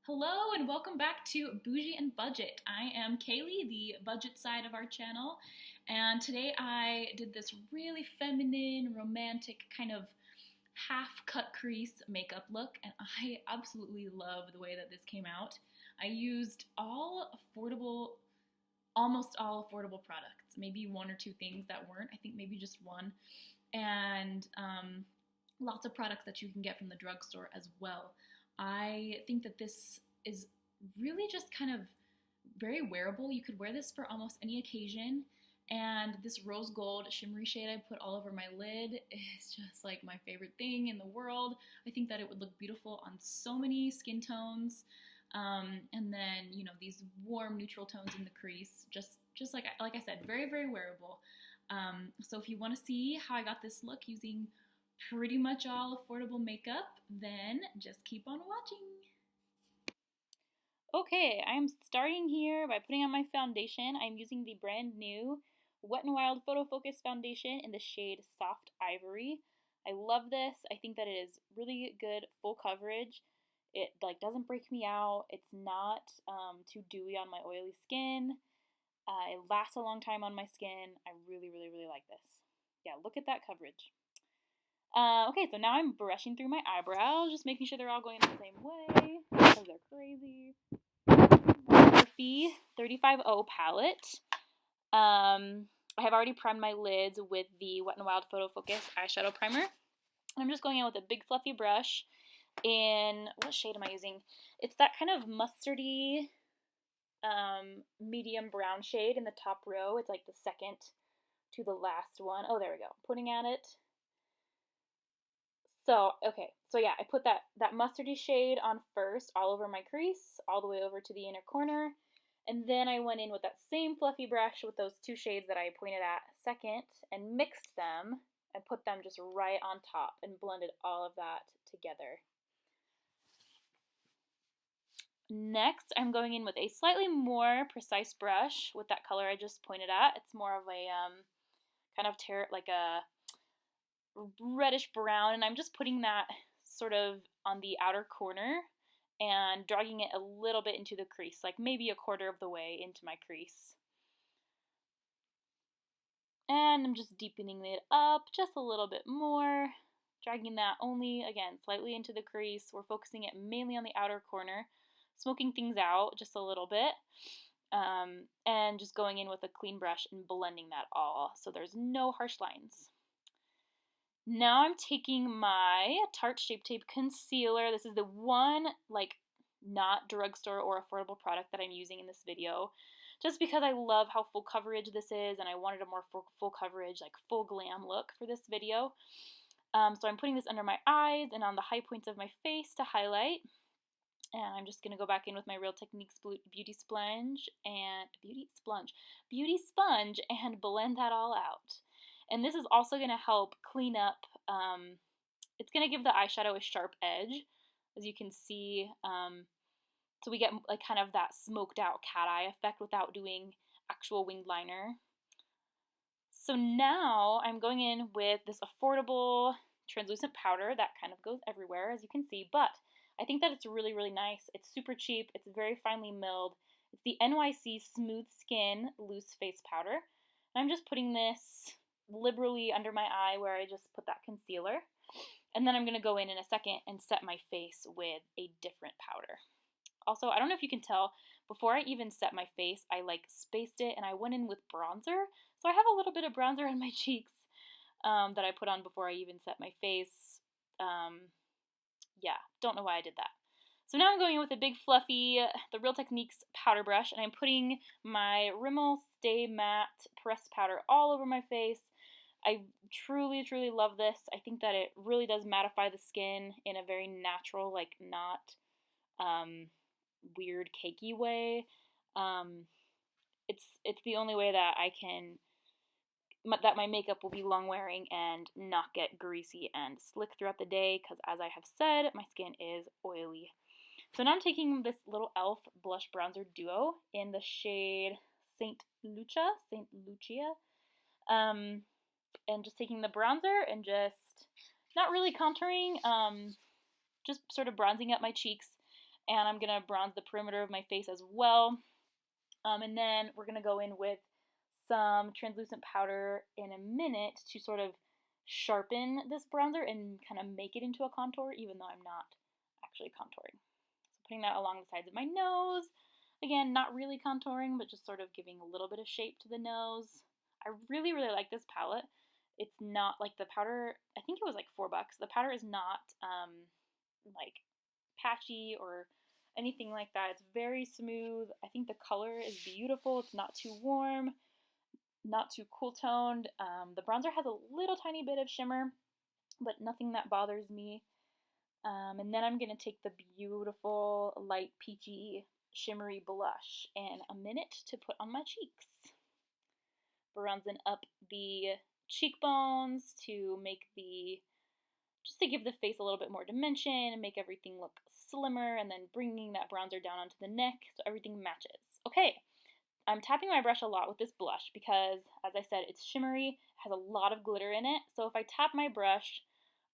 Hello and welcome back to Bougie and Budget. I am Kaylee, the budget side of our channel, and today I did this really feminine, romantic kind of half cut crease makeup look, and I absolutely love the way that this came out. I used almost all affordable products, maybe one or two things that weren't, I think maybe just one, and lots of products that you can get from the drugstore as well. I think that this is really just kind of very wearable. You could wear this for almost any occasion. And this rose gold shimmery shade I put all over my lid is just like my favorite thing in the world. I think that it would look beautiful on so many skin tones. And then, these warm neutral tones in the crease, just like I said, very, very wearable. So if you want to see how I got this look using pretty much all affordable makeup, then just keep on watching. Okay, I'm starting here by putting on my foundation. I'm using the brand new Wet n Wild Photo Focus foundation in the shade Soft Ivory. I love this. I think that it is really good full coverage. It doesn't break me out. It's not too dewy on my oily skin. It lasts a long time on my skin. I really, really, really like this. Yeah, look at that coverage. Okay, so now I'm brushing through my eyebrows, just making sure they're all going the same way, because they're crazy. Morphe 350 palette. I have already primed my lids with the Wet n Wild Photo Focus eyeshadow primer. I'm just going in with a big fluffy brush in, what shade am I using? It's that kind of mustardy, medium brown shade in the top row. It's like the second to the last one. Oh, there we go. Putting at it. So, okay, so yeah, I put that mustardy shade on first all over my crease, all the way over to the inner corner, and then I went in with that same fluffy brush with those two shades that I pointed at second and mixed them and put them just right on top and blended all of that together. Next, I'm going in with a slightly more precise brush with that color I just pointed at. It's more of a kind of like a reddish brown, and I'm just putting that sort of on the outer corner and dragging it a little bit into the crease, like maybe a quarter of the way into my crease. And I'm just deepening it up just a little bit more, dragging that only, again, slightly into the crease. We're focusing it mainly on the outer corner, smoking things out just a little bit, and just going in with a clean brush and blending that all so there's no harsh lines. Now I'm taking my Tarte Shape Tape Concealer. This is the one, not drugstore or affordable product that I'm using in this video, just because I love how full coverage this is, and I wanted a more full coverage, full glam look for this video. So I'm putting this under my eyes and on the high points of my face to highlight. And I'm just going to go back in with my Real Techniques Beauty Sponge and blend that all out. And this is also going to help clean up, it's going to give the eyeshadow a sharp edge, as you can see, so we get kind of that smoked out cat eye effect without doing actual winged liner. So now I'm going in with this affordable translucent powder that kind of goes everywhere, as you can see, but I think that it's really, really nice. It's super cheap. It's very finely milled. It's the NYC Smooth Skin Loose Face Powder. And I'm just putting this liberally under my eye where I just put that concealer. And then I'm going to go in a second and set my face with a different powder. Also, I don't know if you can tell, before I even set my face, I spaced it and I went in with bronzer. So I have a little bit of bronzer in my cheeks that I put on before I even set my face. Yeah, don't know why I did that. So now I'm going in with a big fluffy, the Real Techniques powder brush, and I'm putting my Rimmel Stay Matte pressed powder all over my face. I truly, truly love this. I think that it really does mattify the skin in a very natural, not weird cakey way. It's the only way that that my makeup will be long wearing and not get greasy and slick throughout the day, because as I have said, my skin is oily. So now I'm taking this little e.l.f. blush bronzer duo in the shade Saint Lucia, and just taking the bronzer and just not really contouring, just sort of bronzing up my cheeks, And I'm going to bronze the perimeter of my face as well. And then we're going to go in with some translucent powder in a minute to sort of sharpen this bronzer and kind of make it into a contour, even though I'm not actually contouring. So putting that along the sides of my nose. Again, not really contouring, but just sort of giving a little bit of shape to the nose. I really, really like this palette. It's not like the powder, I think it was like $4. The powder is not like patchy or anything like that. It's very smooth. I think the color is beautiful. It's not too warm, not too cool toned. The bronzer has a little tiny bit of shimmer, but nothing that bothers me. And then I'm going to take the beautiful light peachy shimmery blush in a minute to put on my cheeks. Bronzing up the cheekbones to make just to give the face a little bit more dimension and make everything look slimmer, and then bringing that bronzer down onto the neck so everything matches. Okay, I'm tapping my brush a lot with this blush because, as I said, it's shimmery, has a lot of glitter in it, so if I tap my brush,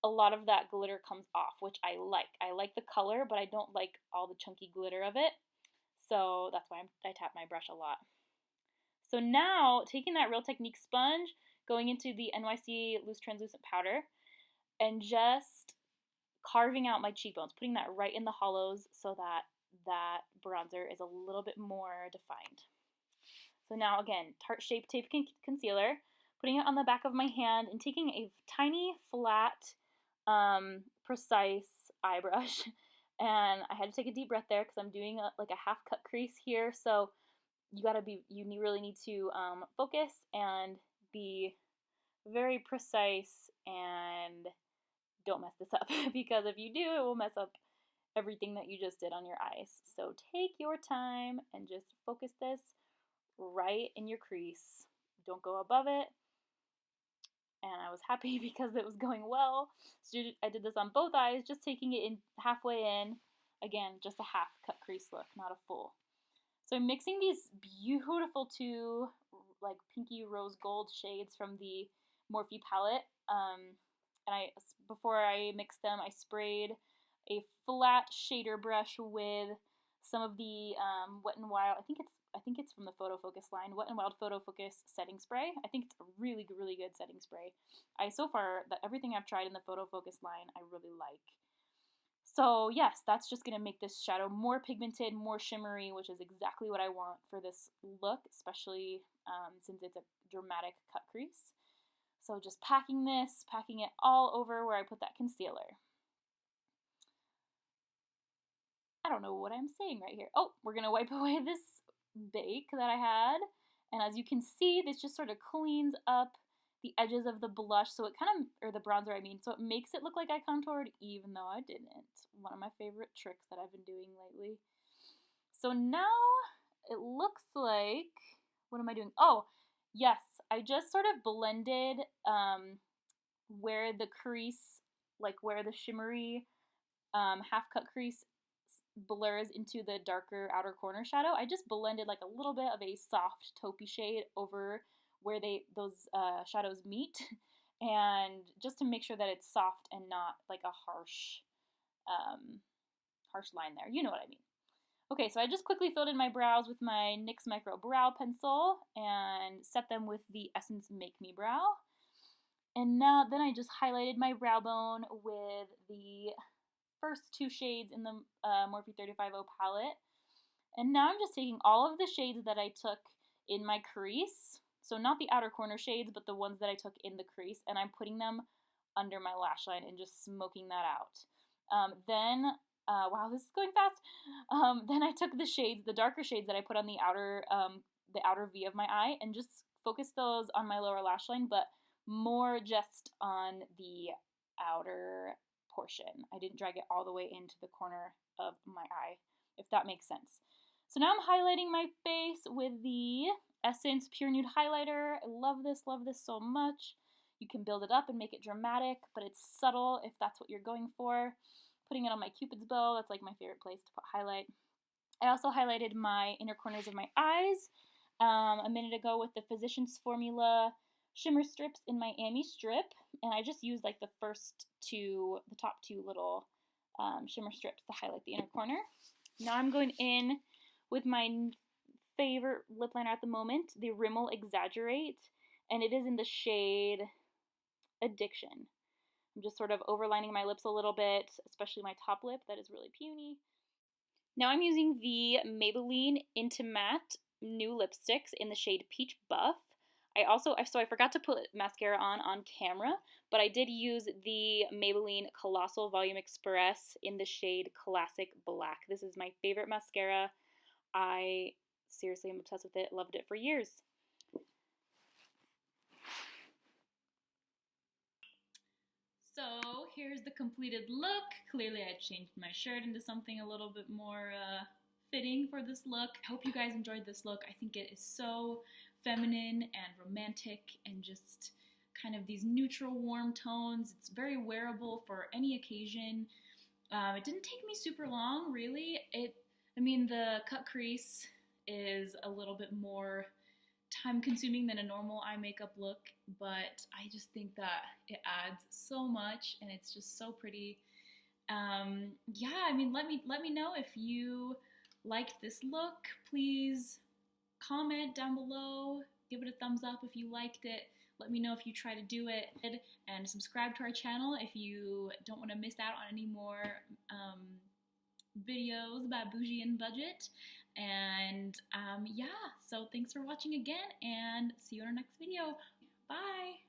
a lot of that glitter comes off, which I like. I like the color, but I don't like all the chunky glitter of it, so that's why I tap my brush a lot. So now, taking that Real Technique sponge, going into the NYC Loose Translucent Powder, and just carving out my cheekbones, putting that right in the hollows so that that bronzer is a little bit more defined. So now again, Tarte Shape Tape Concealer, putting it on the back of my hand and taking a tiny, flat, precise eye brush. And I had to take a deep breath there because I'm doing like a half cut crease here. So you really need to focus and be very precise and don't mess this up because if you do, it will mess up everything that you just did on your eyes. So take your time and just focus this right in your crease. Don't go above it. And I was happy because it was going well. So I did this on both eyes, just taking it in halfway in. Again, just a half cut crease look, not a full. So I'm mixing these beautiful two like pinky rose gold shades from the Morphe palette. And before I mixed them, I sprayed a flat shader brush with some of the Wet n Wild. I think it's from the Photo Focus line. Wet n Wild Photo Focus setting spray. I think it's a really, really good setting spray. So far, everything I've tried in the Photo Focus line, I really like. So yes, that's just going to make this shadow more pigmented, more shimmery, which is exactly what I want for this look, especially since it's a dramatic cut crease. So just packing it all over where I put that concealer. I don't know what I'm saying right here. Oh, we're going to wipe away this bake that I had. And as you can see, this just sort of cleans up the edges of the blush, so it kind of, or the bronzer I mean, so it makes it look like I contoured even though I didn't. One of my favorite tricks that I've been doing lately. So now it looks like, what am I doing? Oh, yes, I just sort of blended where the crease, like where the shimmery half cut crease blurs into the darker outer corner shadow. I just blended like a little bit of a soft taupey shade over where those shadows meet, and just to make sure that it's soft and not like a harsh line there. You know what I mean. Okay, so I just quickly filled in my brows with my NYX Micro Brow Pencil and set them with the Essence Make Me Brow. And then I just highlighted my brow bone with the first two shades in the Morphe 350 palette. And now I'm just taking all of the shades that I took in my crease, so not the outer corner shades, but the ones that I took in the crease, and I'm putting them under my lash line and just smoking that out. Wow, this is going fast. Then I took the darker shades that I put on the outer V of my eye, and just focused those on my lower lash line, but more just on the outer portion. I didn't drag it all the way into the corner of my eye, if that makes sense. So now I'm highlighting my face with the Essence Pure Nude Highlighter. I love this so much. You can build it up and make it dramatic, but it's subtle if that's what you're going for. Putting it on my Cupid's bow, that's like my favorite place to put highlight. I also highlighted my inner corners of my eyes a minute ago with the Physicians Formula shimmer strips in my Amy strip, and I just used like the top two little shimmer strips to highlight the inner corner. Now I'm going in with my favorite lip liner at the moment, the Rimmel Exaggerate, and it is in the shade Addiction. I'm just sort of overlining my lips a little bit, especially my top lip that is really puny. Now I'm using the Maybelline inti-matte new lipsticks in the shade Peach Buff. I forgot to put mascara on camera, but I did use the Maybelline Colossal Volume Express in the shade Classic Black. This is my favorite mascara. I seriously am obsessed with it, loved it for years. So here's the completed look. Clearly I changed my shirt into something a little bit more fitting for this look. I hope you guys enjoyed this look. I think it is so feminine and romantic and just kind of these neutral warm tones. It's very wearable for any occasion. It didn't take me super long, really. The cut crease is a little bit more time consuming than a normal eye makeup look, but I just think that it adds so much and it's just so pretty. Let me know if you liked this look. Please comment down below, give it a thumbs up if you liked it. Let me know if you try to do it, and subscribe to our channel if you don't want to miss out on any more videos about bougie and budget. And so thanks for watching again, and see you in our next video. Bye!